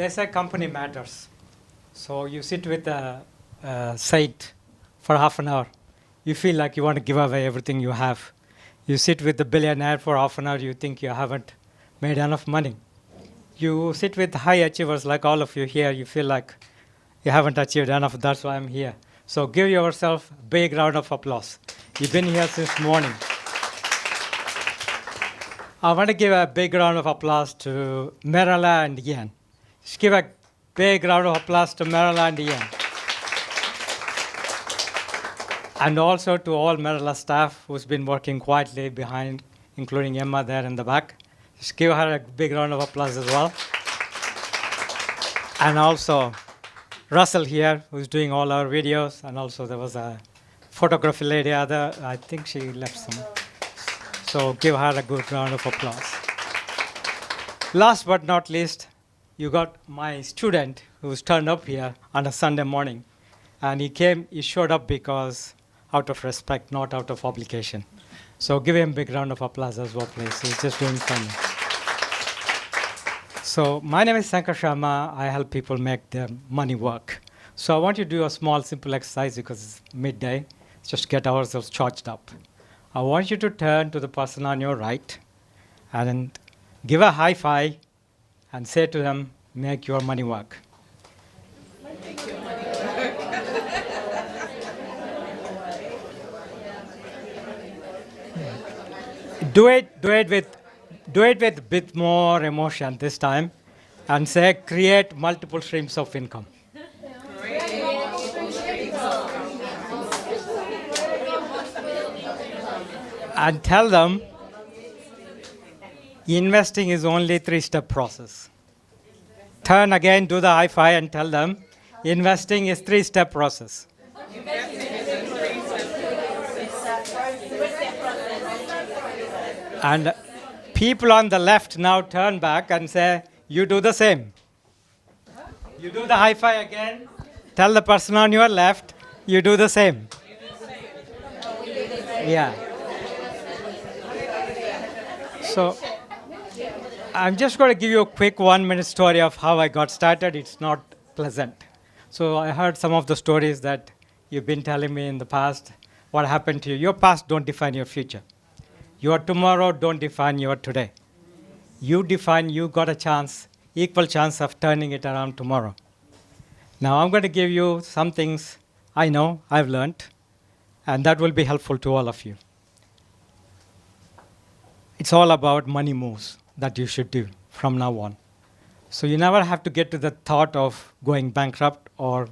They say company matters. So you sit with a saint for half an hour. You feel like you want to give away everything you have. You sit with the billionaire for half an hour. You think you haven't made enough money. You sit with high achievers like all of you here. You feel like you haven't achieved enough. That's why I'm here. So give yourself a big round of applause. You've been here since morning. I want to give a big round of applause to Merala and Ian. Just give a big round of applause to Merala and Ian. And also to all Merala staff who's been working quietly behind, including Emma there in the back. Just give her a big round of applause as well. And also Russell here, who's doing all our videos. And also there was a photography lady, I think she left some. So give her a good round of applause. Last but not least, you got my student who's turned up here on a Sunday morning. And he showed up because out of respect, not out of obligation. So give him a big round of applause as well, please. He's just doing fun. So my name is Sankar Sharma. I help people make their money work. So I want you to do a small, simple exercise because it's midday. Just get ourselves charged up. I want you to turn to the person on your right and give a high five and say to them, make your money work. Do it with a bit more emotion this time and say, create multiple streams of income. And tell them, investing is only a 3-step process. Turn again, do the high five and tell them, investing is 3-step process. And people on the left now turn back and say, you do the same. You do the high five again. Tell the person on your left, you do the same. Yeah. So I'm just going to give you a quick 1-minute story of how I got started. It's not pleasant. So I heard some of the stories that you've been telling me in the past. What happened to you? Your past don't define your future. Your tomorrow don't define your today. You got a chance, equal chance of turning it around tomorrow. Now I'm going to give you some things I know, I've learned, and that will be helpful to all of you. It's all about money moves that you should do from now on. So you never have to get to the thought of going bankrupt or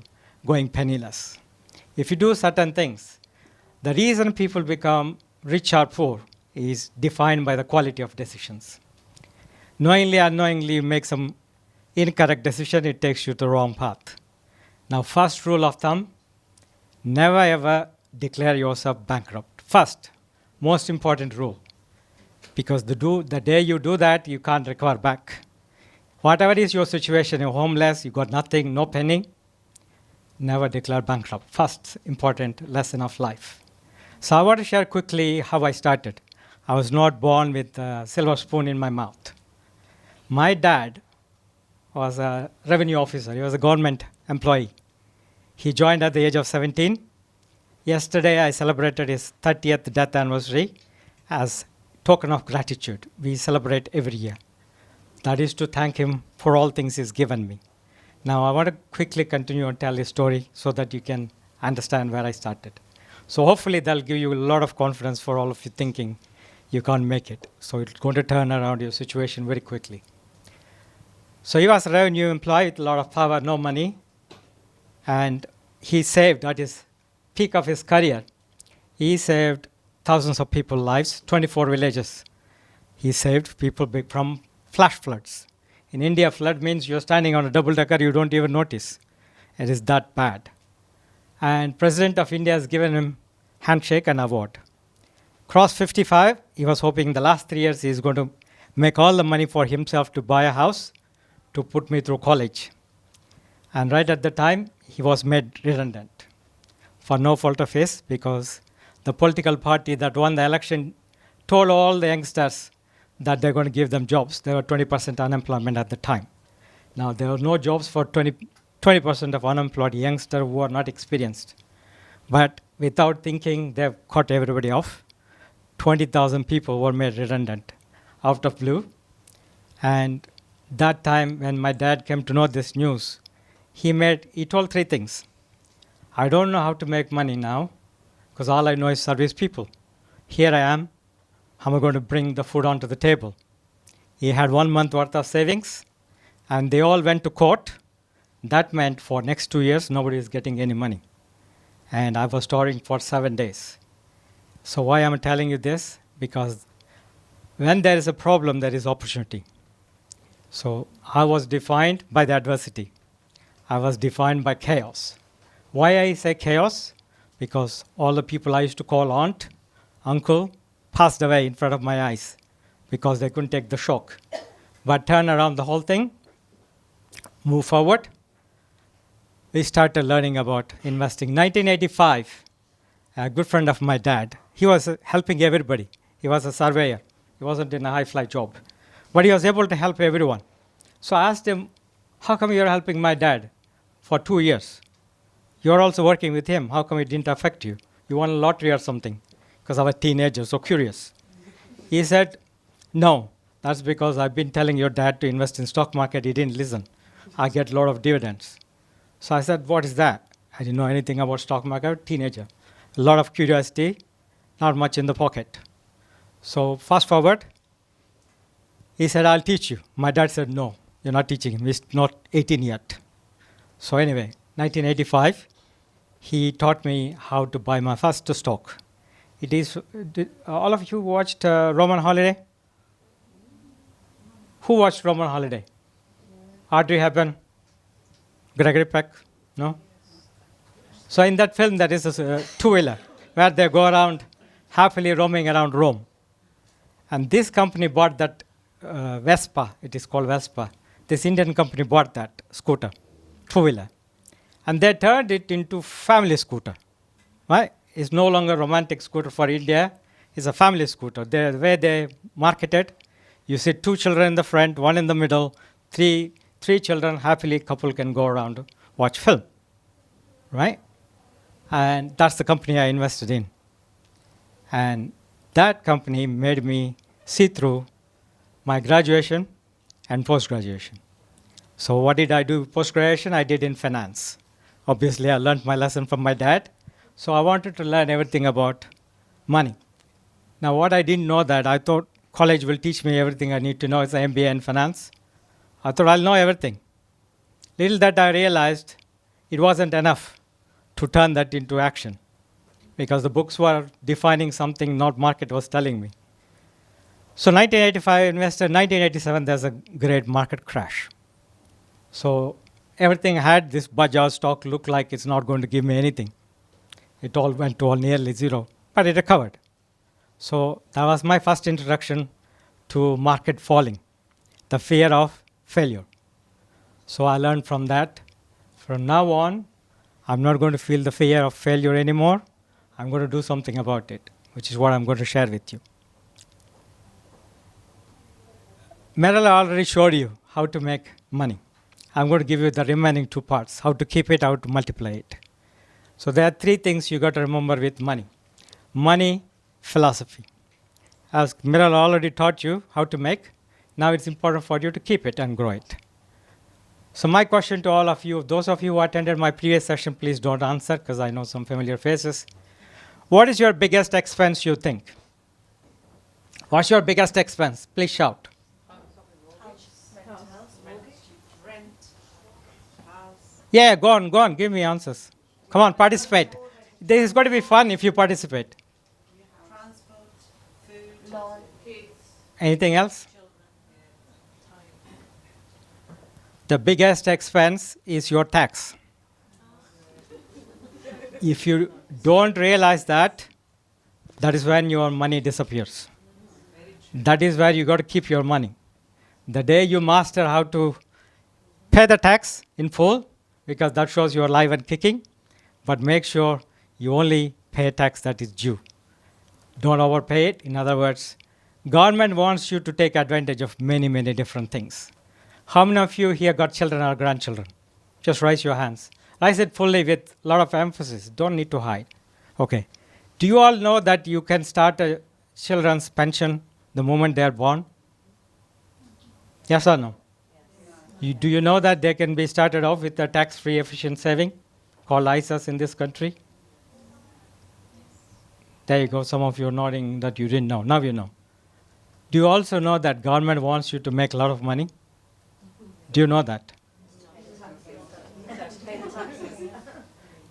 going penniless. If you do certain things, the reason people become rich or poor is defined by the quality of decisions. Knowingly or unknowingly you make some incorrect decision, it takes you to the wrong path. Now, first rule of thumb, never ever declare yourself bankrupt. First, most important rule. Because the day you do that, you can't recover back. Whatever is your situation, you're homeless, you got nothing, no penny, never declare bankrupt. First important lesson of life. So I want to share quickly how I started. I was not born with a silver spoon in my mouth. My dad was a revenue officer. He was a government employee. He joined at the age of 17. Yesterday, I celebrated his 30th death anniversary as token of gratitude. We celebrate every year. That is to thank him for all things he's given me. Now, I want to quickly continue and tell his story so that you can understand where I started. So hopefully, that'll give you a lot of confidence for all of you thinking you can't make it. So it's going to turn around your situation very quickly. So he was a revenue employee with a lot of power, no money. And he saved, at his peak of his career, he saved thousands of people's lives, 24 villages. He saved people from flash floods. In India, flood means you're standing on a double-decker, you don't even notice. It is that bad. And President of India has given him handshake and award. Cross 55, he was hoping the last 3 years he's going to make all the money for himself to buy a house to put me through college. And right at the time, he was made redundant for no fault of his because the political party that won the election told all the youngsters that they're going to give them jobs. There were 20% unemployment at the time. Now, there are no jobs for 20% of unemployed youngsters who are not experienced. But without thinking, they've cut everybody off. 20,000 people were made redundant out of blue. And that time, when my dad came to know this news, he told three things. I don't know how to make money now, because all I know is service people. Here I am. How am I going to bring the food onto the table? He had 1 month worth of savings, and they all went to court. That meant for next 2 years, nobody is getting any money. And I was starving for 7 days. So why am I telling you this? Because when there is a problem, there is opportunity. So I was defined by the adversity. I was defined by chaos. Why I say chaos? Because all the people I used to call aunt, uncle, passed away in front of my eyes because they couldn't take the shock. But turn around the whole thing, move forward. We started learning about investing. 1985, a good friend of my dad, he was helping everybody. He was a surveyor. He wasn't in a high-fly job. But he was able to help everyone. So I asked him, how come you're helping my dad for 2 years? You're also working with him. How come it didn't affect you? You won a lottery or something? Because I was a teenager, so curious. He said, no, that's because I've been telling your dad to invest in stock market. He didn't listen. I get a lot of dividends. So I said, what is that? I didn't know anything about stock market, teenager. A lot of curiosity, not much in the pocket. So fast forward, he said, I'll teach you. My dad said, no, you're not teaching him. He's not 18 yet. So anyway, 1985, he taught me how to buy my first stock. It is, all of you watched Roman Holiday? Who watched Roman Holiday? Audrey Hepburn? Gregory Peck? No? So in that film, there is a two-wheeler where they go around happily roaming around Rome. And this company bought that Vespa. It is called Vespa. This Indian company bought that scooter, two-wheeler. And they turned it into family scooter. Right? It's no longer romantic scooter for India. It's a family scooter. The way they market it, you see 2 children in the front, 1 in the middle, three children, happily couple can go around, watch film. Right? And that's the company I invested in. And that company made me see through my graduation and post-graduation. So what did I do post-graduation? I did in finance. Obviously, I learned my lesson from my dad. So I wanted to learn everything about money. Now, what I didn't know that, I thought college will teach me everything I need to know. It's an MBA in finance. I thought I'll know everything. Little that I realized, it wasn't enough to turn that into action, because the books were defining something not market was telling me. So 1985 invested, 1987 there's a great market crash. So everything I had, this Bajaj stock looked like it's not going to give me anything. It all went to all nearly zero, but it recovered. So that was my first introduction to market falling, the fear of failure. So I learned from that. From now on, I'm not going to feel the fear of failure anymore. I'm going to do something about it, which is what I'm going to share with you. Meryl already showed you how to make money. I'm going to give you the remaining 2 parts, how to keep it, how to multiply it. So there are 3 things you got to remember with money. Money, philosophy. As Meryl already taught you how to make, now it's important for you to keep it and grow it. So my question to all of you, those of you who attended my previous session, please don't answer because I know some familiar faces. What is your biggest expense you think? What's your biggest expense? Please shout. Yeah, go on, give me answers. Come on, participate. This is going to be fun if you participate. Transport, food, kids. Anything else? The biggest expense is your tax. If you don't realize that, that is when your money disappears. That is where you got to keep your money. The day you master how to pay the tax in full, because that shows you are alive and kicking, but make sure you only pay tax that is due. Don't overpay it. In other words, government wants you to take advantage of many, many different things. How many of you here got children or grandchildren? Just raise your hands. Raise it fully with a lot of emphasis. Don't need to hide. Okay. Do you all know that you can start a children's pension the moment they are born? Yes or no? Do you know that they can be started off with a tax-free efficient saving called ISAs in this country? There you go. Some of you are nodding that you didn't know. Now you know. Do you also know that government wants you to make a lot of money? Do you know that?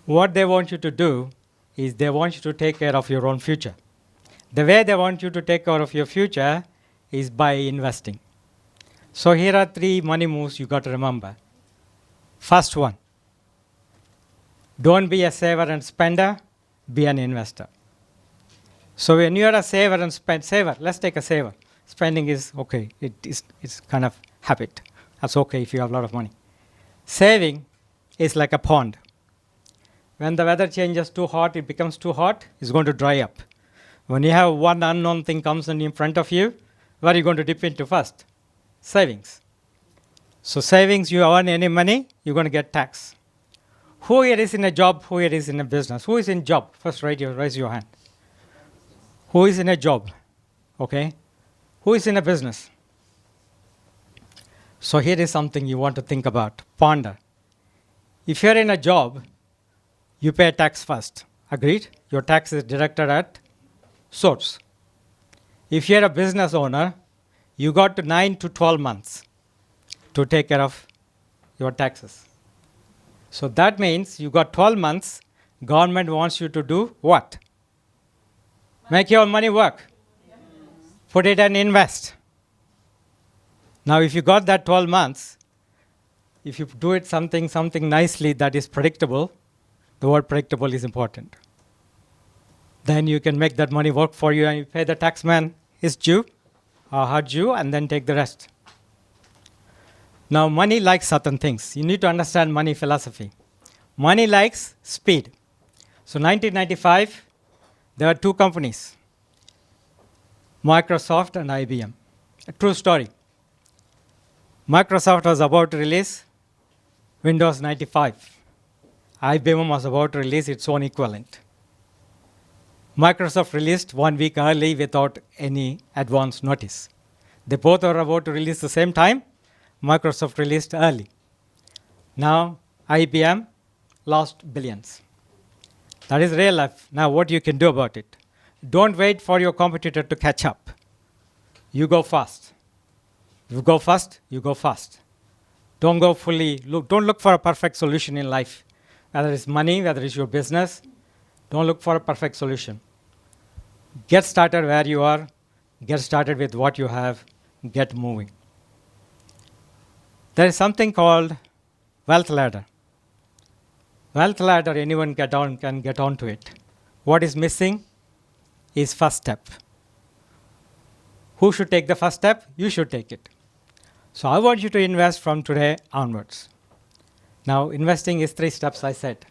What they want you to do is they want you to take care of your own future. The way they want you to take care of your future is by investing. So here are 3 money moves you got to remember. First one, don't be a saver and spender, be an investor. So when you are a saver and saver, let's take a saver. Spending is okay, it's kind of habit. That's okay if you have a lot of money. Saving is like a pond. When the weather changes too hot, it becomes too hot, it's going to dry up. When you have one unknown thing comes in front of you, where are you going to dip into first? Savings. So savings, you earn any money, you're going to get tax. Who here is in a job? Who here is in a business? Who is in job? First raise your hand. Who is in a job? Okay. Who is in a business? So here is something you want to think about, ponder. If you're in a job, you pay tax first. Agreed? Your tax is directed at source. If you're a business owner, you got to 9 to 12 months to take care of your taxes. So that means you got 12 months. Government wants you to do what? Make your money work. Put it and invest. Now, if you got that 12 months, if you do it something nicely that is predictable, the word predictable is important. Then you can make that money work for you and you pay the taxman his due or her due and then take the rest. Now, money likes certain things. You need to understand money philosophy. Money likes speed. So 1995, there were 2 companies, Microsoft and IBM. A true story. Microsoft was about to release Windows 95. IBM was about to release its own equivalent. Microsoft released 1 week early without any advance notice. They both were about to release the same time. Microsoft released early. Now, IBM lost billions. That is real life. Now, what you can do about it? Don't wait for your competitor to catch up. You go fast. You go fast, you go fast. Don't go fully, don't look for a perfect solution in life. Whether it's money, whether it's your business, don't look for a perfect solution. Get started where you are. Get started with what you have. Get moving. There is something called wealth ladder. Wealth ladder, anyone can get onto it. What is missing is first step. Who should take the first step? You should take it. So I want you to invest from today onwards. Now, investing is 3 steps, I said.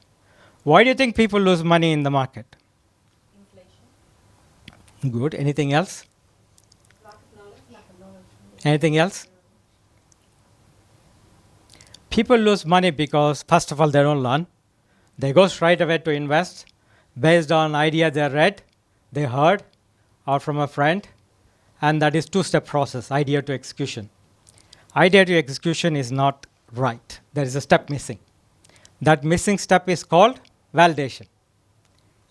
Why do you think people lose money in the market? Inflation. Good. Anything else? Lack of knowledge. Anything else? People lose money because, first of all, they don't learn. They go straight away to invest based on idea they read, they heard, or from a friend. And that is 2-step process, idea to execution. Idea to execution is not right. There is a step missing. That missing step is called validation.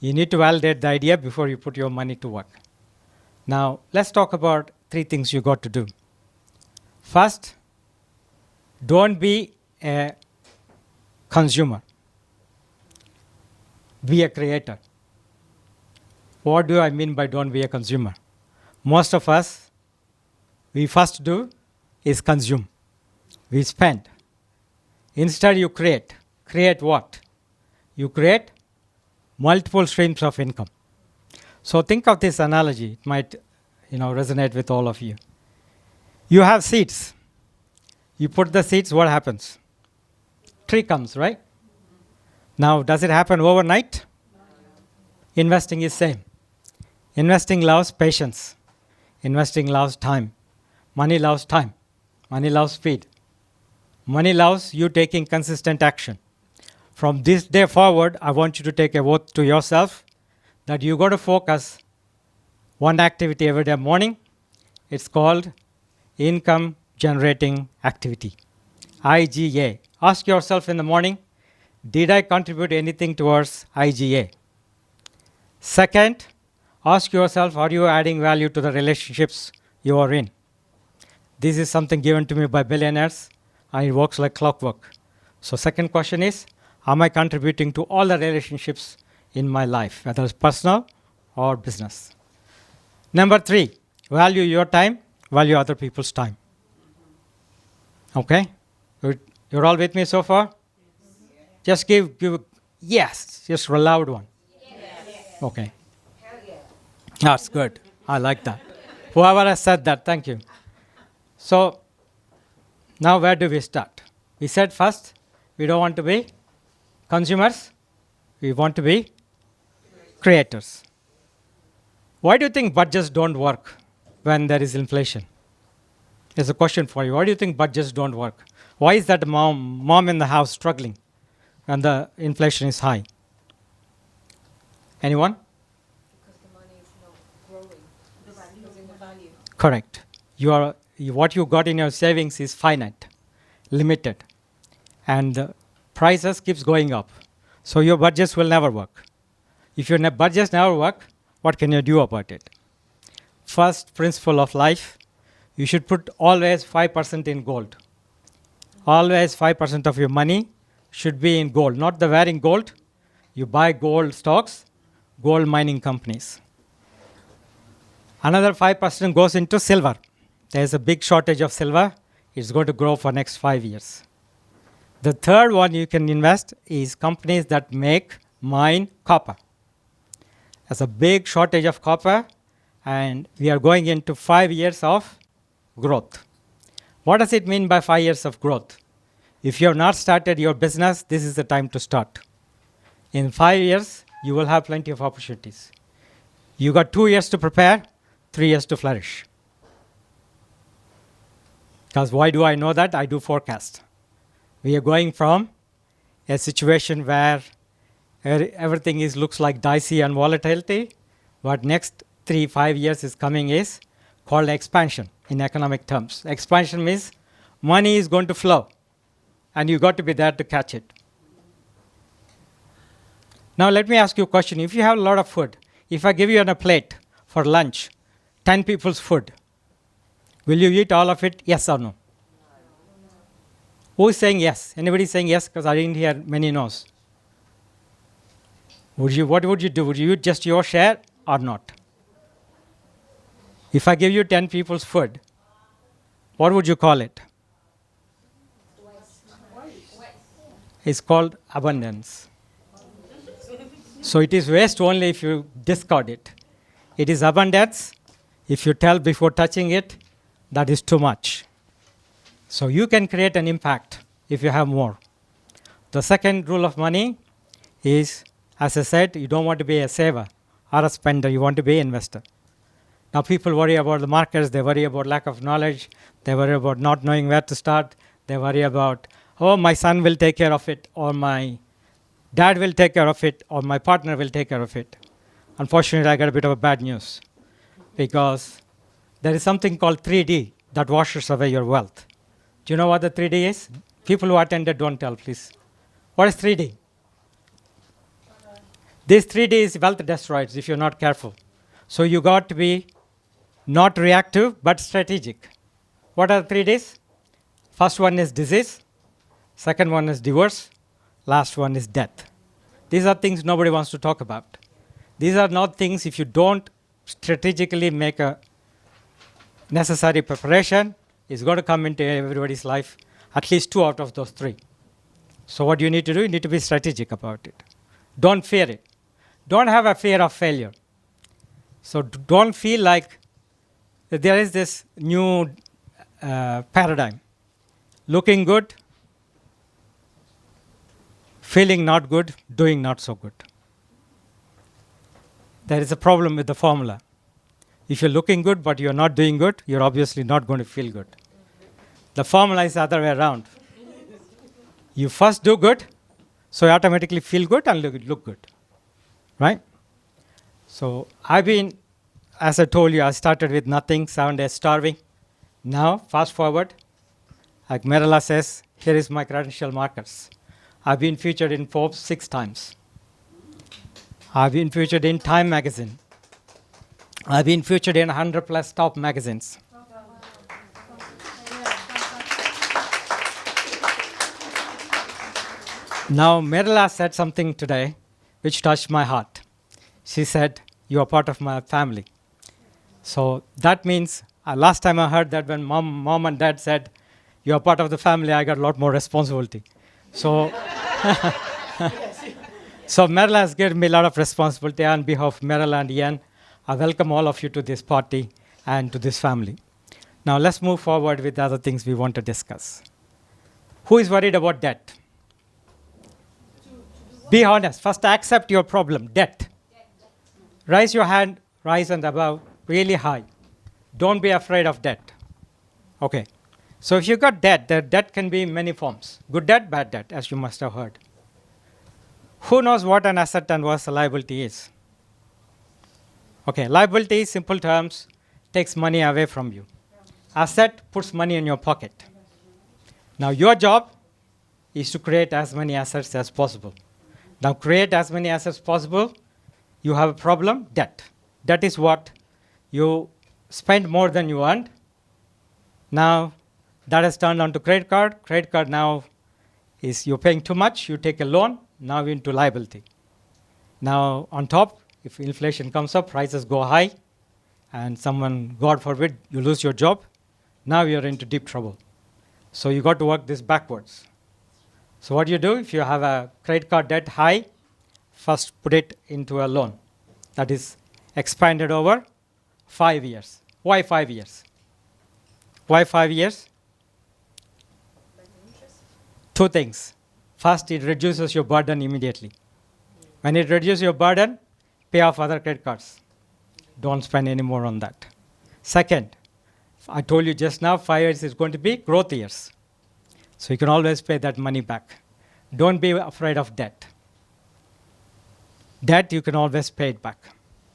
You need to validate the idea before you put your money to work. Now, let's talk about 3 things you got to do. First, don't be a consumer. Be a creator. What do I mean by don't be a consumer? Most of us, we first do is consume. We spend. Instead, you create. Create what? You create multiple streams of income. So think of this analogy. It might resonate with all of you. You have seeds. You put the seeds, what happens? Tree comes, right? Now, does it happen overnight? Investing is same. Investing loves patience. Investing loves time. Money loves time. Money loves speed. Money loves you taking consistent action. From this day forward, I want you to take a oath to yourself that you're going to focus one activity every day morning. It's called income generating activity, IGA. Ask yourself in the morning, did I contribute anything towards IGA? Second, ask yourself, are you adding value to the relationships you are in? This is something given to me by billionaires, and it works like clockwork. So second question is, am I contributing to all the relationships in my life, whether it's personal or business? Number 3, value your time, value other people's time. Okay? You're all with me so far? Just give yes, just a loud one. Yes. Okay. Hell yeah. That's good. I like that. Whoever has said that, thank you. So, now where do we start? We said first, we don't want to be consumers, we want to be creators. Why do you think budgets don't work when there is inflation? There's a question for you. Why do you think budgets don't work? Why is that mom in the house struggling when the inflation is high? Anyone? Because the money is not growing. It's losing the value. Correct. What you got in your savings is finite, limited, and the prices keeps going up. So your budgets will never work. If your budgets never work, what can you do about it? First principle of life, you should put always 5% in gold. Always 5% of your money should be in gold, not the wearing gold. You buy gold stocks, gold mining companies. Another 5% goes into silver. There's a big shortage of silver. It's going to grow for next 5 years. The third one you can invest is companies that mine copper. There's a big shortage of copper, and we are going into 5 years of growth. What does it mean by 5 years of growth? If you have not started your business, this is the time to start. In 5 years, you will have plenty of opportunities. You got 2 years to prepare, 3 years to flourish. Because why do I know that? I do forecast. We are going from a situation where everything looks like dicey and volatility. What next 3-5 years is coming is called expansion in economic terms. Expansion means money is going to flow, and you got to be there to catch it. Now let me ask you a question. If you have a lot of food, if I give you on a plate for lunch, 10 people's food, will you eat all of it? Yes or no? Who is saying yes? Anybody saying yes? Because I didn't hear many no's. What would you do? Would you eat just your share or not? If I give you 10 people's food, what would you call it? It's called abundance. So it is waste only if you discard it. It is abundance if you tell before touching it, that is too much. So you can create an impact if you have more. The second rule of money is, as I said, you don't want to be a saver or a spender, you want to be an investor. Now people worry about the markets, they worry about lack of knowledge, they worry about not knowing where to start, they worry about, oh, my son will take care of it, or my dad will take care of it, or my partner will take care of it. Unfortunately, I got a bit of a bad news, because there is something called 3D that washes away your wealth. Do you know what the 3D is? People who attended, don't tell, please. What is 3D? This 3D is wealth destroyed if you're not careful. So you got to be not reactive, but strategic. What are the 3Ds? First one is disease. Second one is divorce. Last one is death. These are things nobody wants to talk about. These are not things, if you don't strategically make a necessary preparation, it's going to come into everybody's life, at least 2 out of those 3. So what do you need to do? You need to be strategic about it. Don't fear it. Don't have a fear of failure. So don't feel like there is this new paradigm. Looking good, feeling not good, doing not so good. There is a problem with the formula. If you're looking good but you're not doing good, you're obviously not going to feel good. The formula is the other way around. You first do good, so you automatically feel good and look good, right? So I've been, as I told you, I started with nothing, 7 days starving. Now, fast forward, like Merila says, here is my credential markers. I've been featured in Forbes 6 times. I've been featured in Time magazine. I've been featured in 100 plus top magazines. Now, Merila said something today which touched my heart. She said, you are part of my family. So that means, last time I heard that when mom and dad said, you are part of the family, I got a lot more responsibility. So, so Merila has given me a lot of responsibility. On behalf of Merila and Ian, I welcome all of you to this party and to this family. Now let's move forward with the other things we want to discuss. Who is worried about debt? Be honest. First, accept your problem, debt. Raise your hand, rise and above, really high. Don't be afraid of debt. Okay. So if you got debt, the debt can be in many forms. Good debt, bad debt, as you must have heard. Who knows what an asset and what a liability is? Okay, liability, simple terms, takes money away from you. Asset puts money in your pocket. Now your job is to create as many assets as possible. Now create as many assets possible. You have a problem, debt. Debt is what? You spend more than you earned. Now that has turned on to credit card. Credit card now is you're paying too much, you take a loan, now you're into liability. Now on top, if inflation comes up, prices go high, and someone, God forbid, you lose your job, now you're into deep trouble. So you got to work this backwards. So what do you do if you have a credit card debt high? First put it into a loan that is expanded over 5 years. Why 5 years? Why 5 years? Two things. First, it reduces your burden immediately. When it reduces your burden, pay off other credit cards. Don't spend any more on that. Second, I told you just now, 5 years is going to be growth years. So you can always pay that money back. Don't be afraid of debt. Debt, you can always pay it back.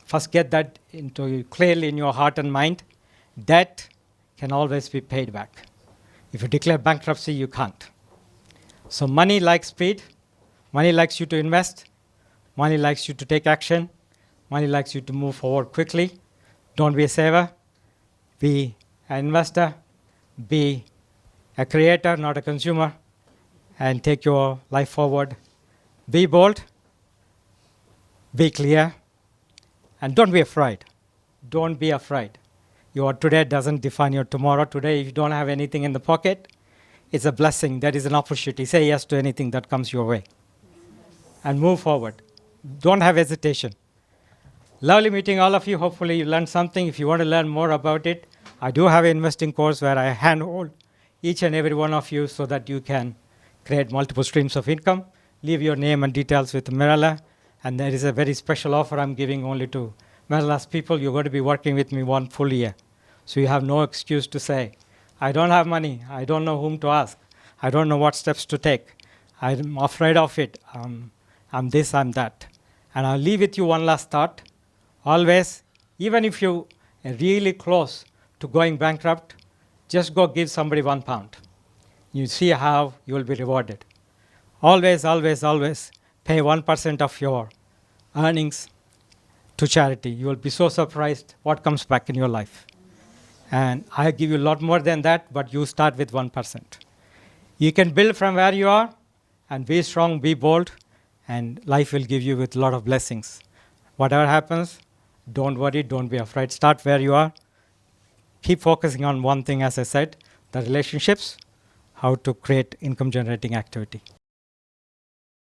First, get that into clearly in your heart and mind. Debt can always be paid back. If you declare bankruptcy, you can't. So money likes speed. Money likes you to invest. Money likes you to take action. Money likes you to move forward quickly. Don't be a saver. Be an investor. Be a creator, not a consumer. And take your life forward. Be bold. Be clear. And don't be afraid. Don't be afraid. Your today doesn't define your tomorrow. Today, if you don't have anything in the pocket, it's a blessing. That is an opportunity. Say yes to anything that comes your way. And move forward. Don't have hesitation. Lovely meeting all of you. Hopefully you learned something. If you want to learn more about it, I do have an investing course where I handhold each and every one of you so that you can create multiple streams of income. Leave your name and details with Merila. And there is a very special offer I'm giving only to Merila's people. You're going to be working with me 1 full year. So you have no excuse to say, I don't have money. I don't know whom to ask. I don't know what steps to take. I'm afraid of it. I'm this, I'm that. And I'll leave with you one last thought. Always, even if you are really close to going bankrupt, just go give somebody £1. You see how you will be rewarded. Always, always, always pay 1% of your earnings to charity. You will be so surprised what comes back in your life. And I give you a lot more than that, but you start with 1%. You can build from where you are and be strong, be bold, and life will give you with a lot of blessings. Whatever happens, don't worry, don't be afraid. Start where you are. Keep focusing on one thing, as I said, the relationships, how to create income generating activity.